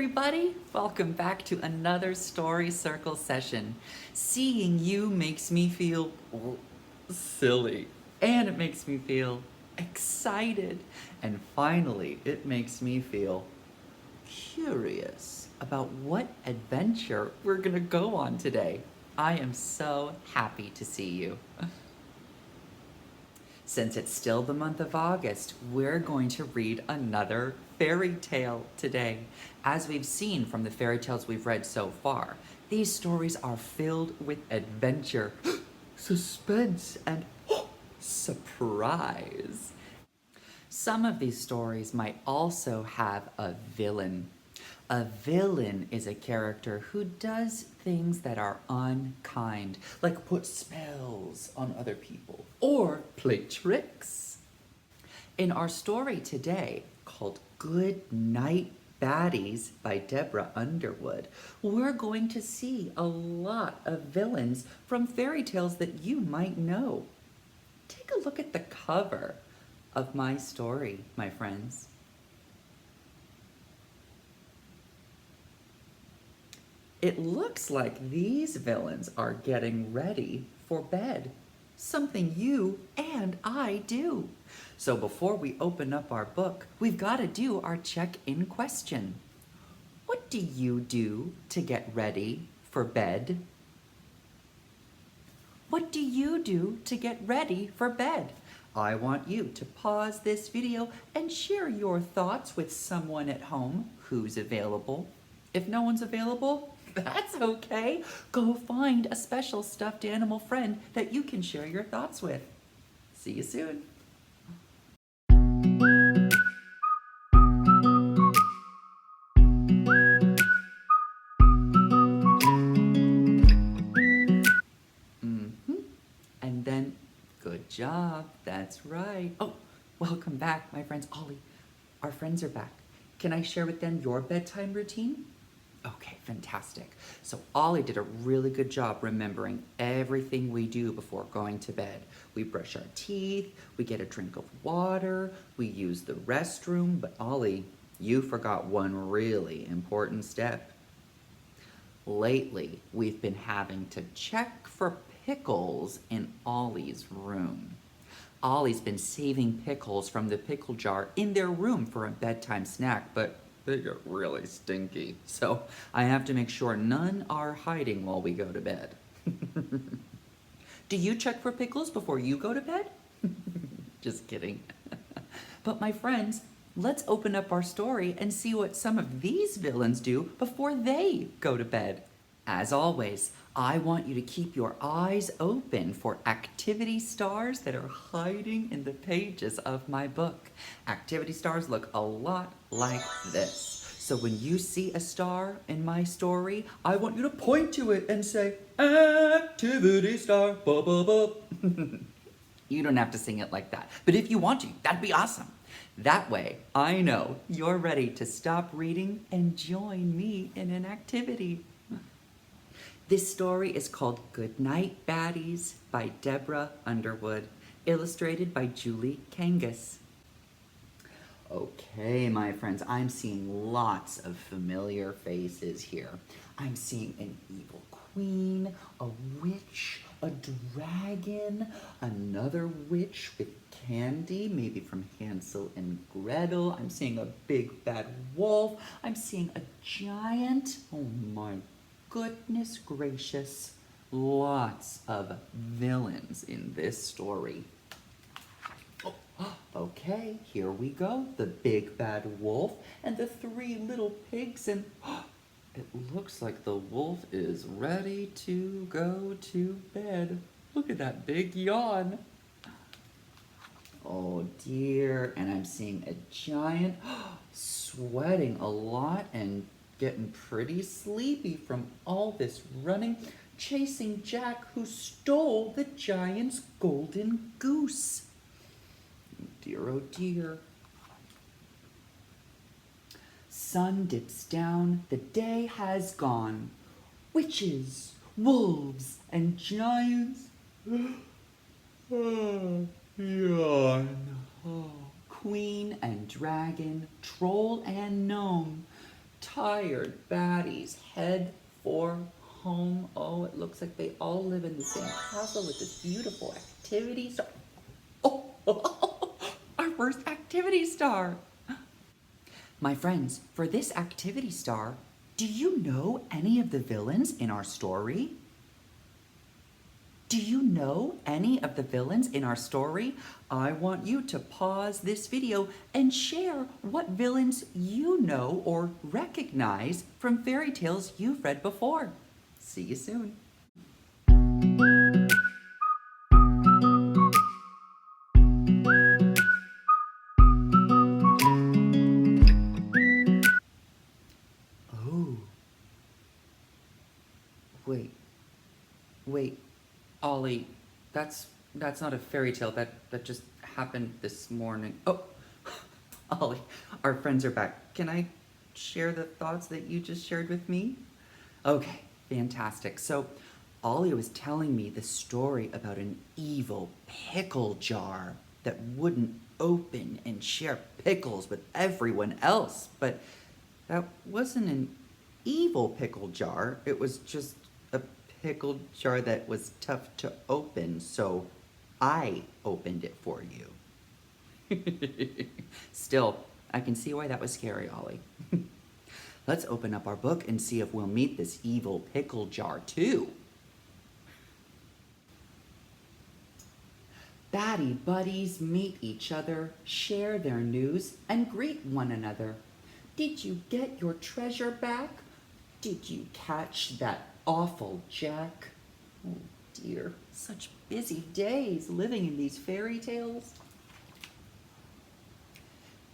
everybody! Welcome back to another Story Circle session. Seeing you makes me feel silly, and it makes me feel excited, and finally, it makes me feel curious about what adventure we're gonna go on today. I am so happy to see you. Since it's still the month of August, we're going to read another fairy tale today. As we've seen from the fairy tales we've read so far, these stories are filled with adventure, suspense, and surprise. Some of these stories might also have a villain. A villain is a character who does things that are unkind, like put spells on other people or play tricks. In our story today, called Goodnight Baddies by Debra Underwood, we're going to see a lot of villains from fairy tales that you might know. Take a look at the cover of my story, my friends. It looks like these villains are getting ready for bed. Something you and I do. So before we open up our book, we've got to do our check-in question. What do you do to get ready for bed? What do you do to get ready for bed? I want you to pause this video and share your thoughts with someone at home who's available. If no one's available, that's okay. Go find a special stuffed animal friend that you can share your thoughts with. See you soon. And then, good job. That's right. Oh, welcome back, my friends. Ollie, our friends are back. Can I share with them your bedtime routine? Okay, fantastic. So Ollie did a really good job remembering everything we do before going to bed. We brush our teeth, we get a drink of water, we use the restroom, but Ollie, you forgot one really important step. Lately, we've been having to check for pickles in Ollie's room. Ollie's been saving pickles from the pickle jar in their room for a bedtime snack, but they get really stinky. So I have to make sure none are hiding while we go to bed. Do you check for pickles before you go to bed? Just kidding. But my friends, let's open up our story and see what some of these villains do before they go to bed. As always, I want you to keep your eyes open for activity stars that are hiding in the pages of my book. Activity stars look a lot like this. So when you see a star in my story, I want you to point to it and say, activity star, ba ba ba. You don't have to sing it like that, but if you want to, that'd be awesome. That way, I know you're ready to stop reading and join me in an activity. This story is called Goodnight Baddies by Debra Underwood, illustrated by Julie Kangas. Okay, my friends, I'm seeing lots of familiar faces here. I'm seeing an evil queen, a witch, a dragon, another witch with candy, maybe from Hansel and Gretel. I'm seeing a big bad wolf. I'm seeing a giant. Oh my goodness gracious, lots of villains in this story. Okay, here we go. The big bad wolf and the three little pigs, and it looks like the wolf is ready to go to bed. Look at that big yawn. Oh dear, and I'm seeing a giant sweating a lot and getting pretty sleepy from all this running, chasing Jack, who stole the giant's golden goose. Dear, oh dear. Sun dips down, the day has gone. Witches, wolves, and giants. Yawn. Queen and dragon, troll and gnome, tired baddies head for home. Oh, it looks like they all live in the same castle with this beautiful activity star. Oh, our first activity star. My friends, for this activity star, do you know any of the villains in our story? Do you know any of the villains in our story? I want you to pause this video and share what villains you know or recognize from fairy tales you've read before. See you soon. Oh. Wait, Ollie, that's not a fairy tale. That just happened this morning. Oh, Ollie, our friends are back. Can I share the thoughts that you just shared with me? Okay, fantastic. So, Ollie was telling me the story about an evil pickle jar that wouldn't open and share pickles with everyone else. But that wasn't an evil pickle jar. It was just a pickle jar that was tough to open, so I opened it for you. Still, I can see why that was scary, Ollie. Let's open up our book and see if we'll meet this evil pickle jar too. Baddie buddies meet each other, share their news, and greet one another. Did you get your treasure back? Did you catch that awful Jack? Oh dear, such busy days living in these fairy tales.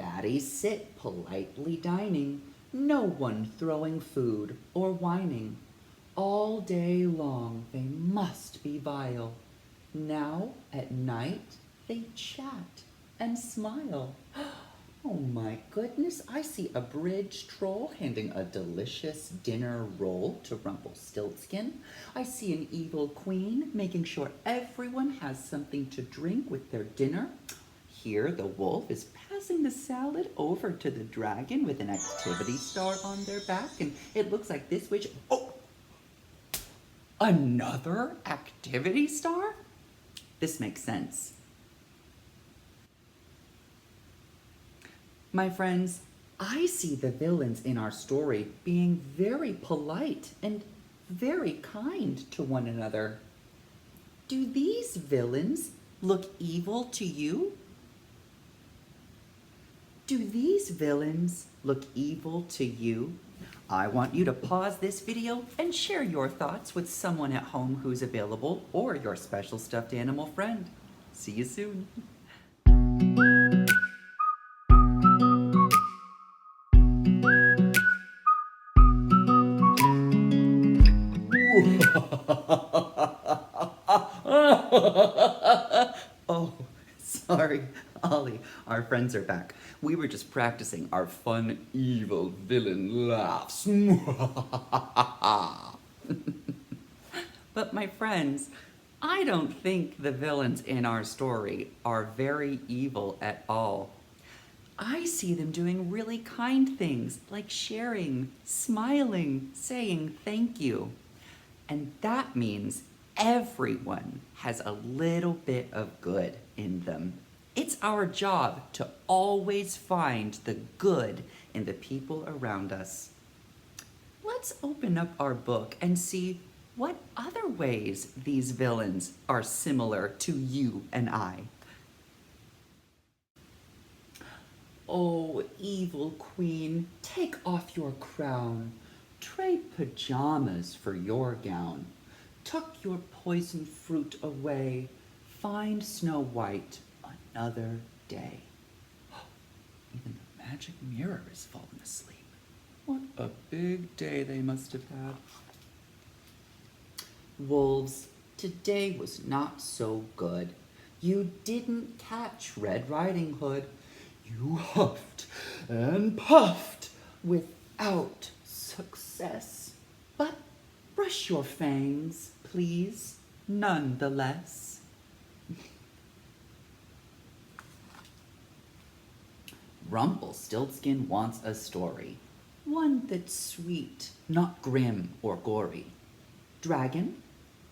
Baddies sit politely dining, no one throwing food or whining. All day long they must be vile. Now at night they chat and smile. Oh my goodness, I see a bridge troll handing a delicious dinner roll to Rumpelstiltskin. I see an evil queen making sure everyone has something to drink with their dinner. Here the wolf is passing the salad over to the dragon with an activity star on their back, and it looks like this witch... Oh! Another activity star? This makes sense. My friends, I see the villains in our story being very polite and very kind to one another. Do these villains look evil to you? Do these villains look evil to you? I want you to pause this video and share your thoughts with someone at home who's available or your special stuffed animal friend. See you soon. Oh, sorry, Ollie. Our friends are back. We were just practicing our fun, evil villain laughs. But my friends, I don't think the villains in our story are very evil at all. I see them doing really kind things like sharing, smiling, saying thank you. And that means everyone has a little bit of good in them. It's our job to always find the good in the people around us. Let's open up our book and see what other ways these villains are similar to you and I. Oh, evil queen, take off your crown. Trade pajamas for your gown. Tuck your poison fruit away. Find Snow White another day. Even the magic mirror has fallen asleep. What a big day they must have had. Wolves, today was not so good. You didn't catch Red Riding Hood. You huffed and puffed without success. But brush your fangs, please, nonetheless. Rumpelstiltskin wants a story. one that's sweet, not grim or gory. Dragon,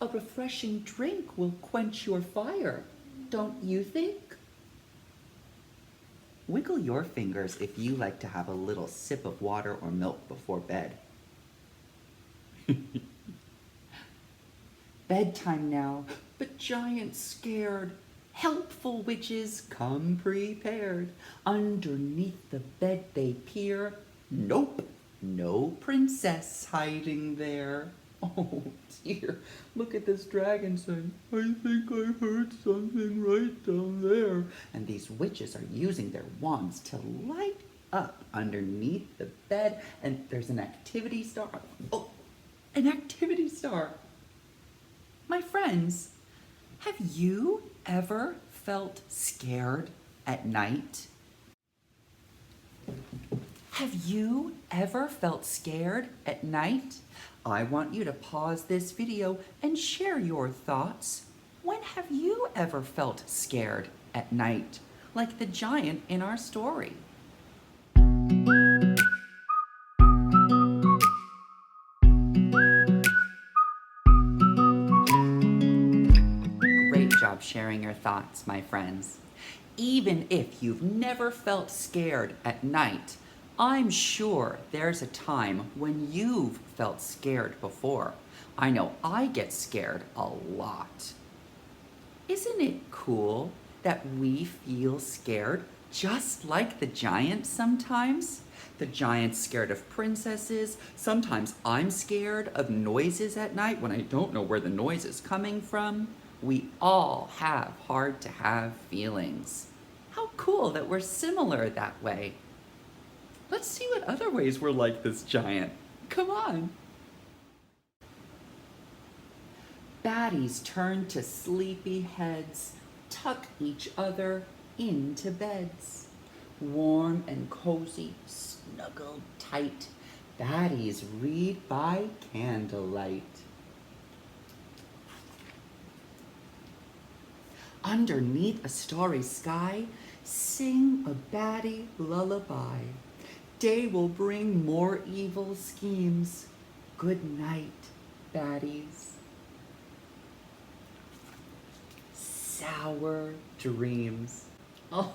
a refreshing drink will quench your fire, don't you think? Wiggle your fingers if you like to have a little sip of water or milk before bed. Bedtime now, but giants scared. Helpful witches come prepared. Underneath the bed they peer. Nope, no princess hiding there. Oh dear, look at this dragon saying, I think I heard something right down there. And these witches are using their wands to light up underneath the bed. And there's an activity star. Oh, an activity star. My friends, have you ever felt scared at night? Have you ever felt scared at night? I want you to pause this video and share your thoughts. When have you ever felt scared at night, like the giant in our story? Great job sharing your thoughts, my friends. Even if you've never felt scared at night, I'm sure there's a time when you've felt scared before. I know I get scared a lot. Isn't it cool that we feel scared just like the giant sometimes? The giant's scared of princesses. Sometimes I'm scared of noises at night when I don't know where the noise is coming from. We all have hard to have feelings. How cool that we're similar that way. Let's see what other ways we're like this giant. Come on. Baddies turn to sleepy heads, tuck each other into beds. Warm and cozy, snuggled tight, baddies read by candlelight. Underneath a starry sky, sing a baddie lullaby. Day will bring more evil schemes. Good night, baddies. Sour dreams. Oh,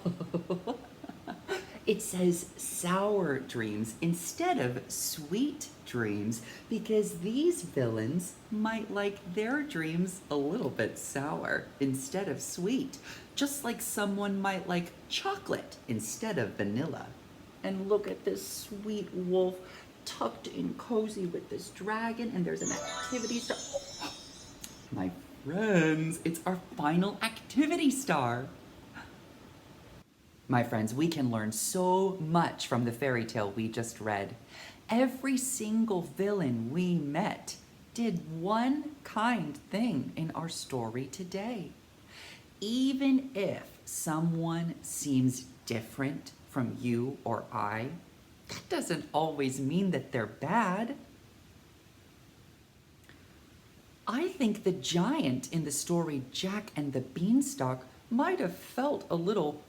it says sour dreams instead of sweet dreams because these villains might like their dreams a little bit sour instead of sweet, just like someone might like chocolate instead of vanilla. And look at this sweet wolf tucked in cozy with this dragon, and there's an activity star. Oh, my friends, it's our final activity star. My friends, we can learn so much from the fairy tale we just read. Every single villain we met did one kind thing in our story today. Even if someone seems different from you or I, that doesn't always mean that they're bad. I think the giant in the story Jack and the Beanstalk might have felt a little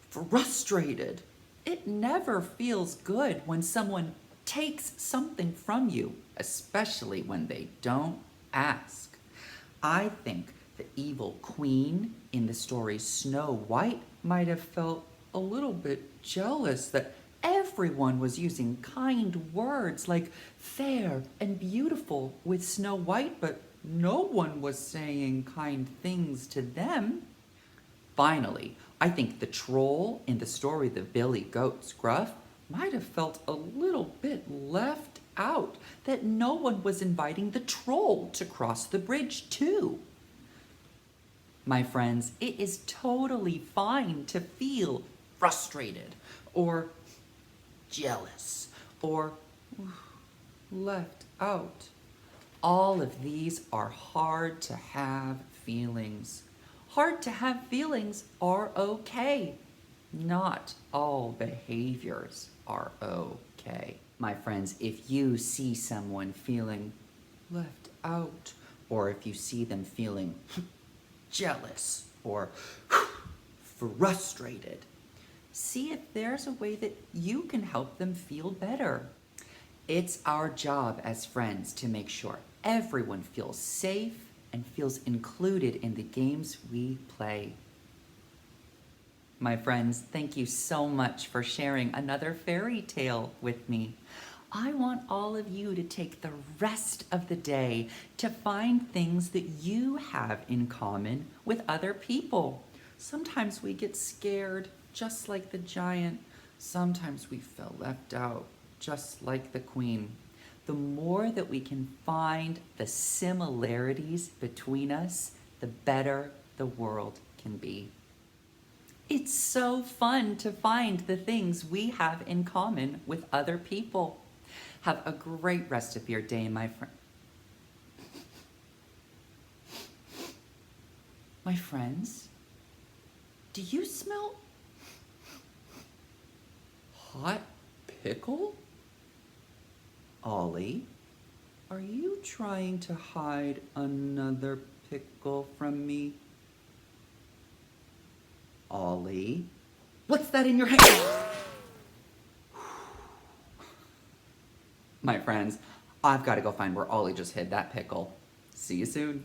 frustrated. It never feels good when someone takes something from you, especially when they don't ask. I think the evil queen in the story Snow White might have felt a little bit jealous that everyone was using kind words like fair and beautiful with Snow White, but no one was saying kind things to them. Finally, I think the troll in the story The Billy Goat's Gruff might have felt a little bit left out, that no one was inviting the troll to cross the bridge too. My friends, it is totally fine to feel frustrated or jealous or left out. All of these are hard to have feelings. Hard to have feelings are okay. Not all behaviors are okay. My friends, if you see someone feeling left out, or if you see them feeling jealous or frustrated, see if there's a way that you can help them feel better. It's our job as friends to make sure everyone feels safe and feels included in the games we play. My friends, thank you so much for sharing another fairy tale with me. I want all of you to take the rest of the day to find things that you have in common with other people. Sometimes we get scared, just like the giant. Sometimes we feel left out, just like the queen. The more that we can find the similarities between us, the better the world can be. It's so fun to find the things we have in common with other people. Have a great rest of your day, my friend. My friends, do you smell hot pickle? Ollie, are you trying to hide another pickle from me? Ollie, what's that in your hand? My friends, I've got to go find where Ollie just hid that pickle. See you soon.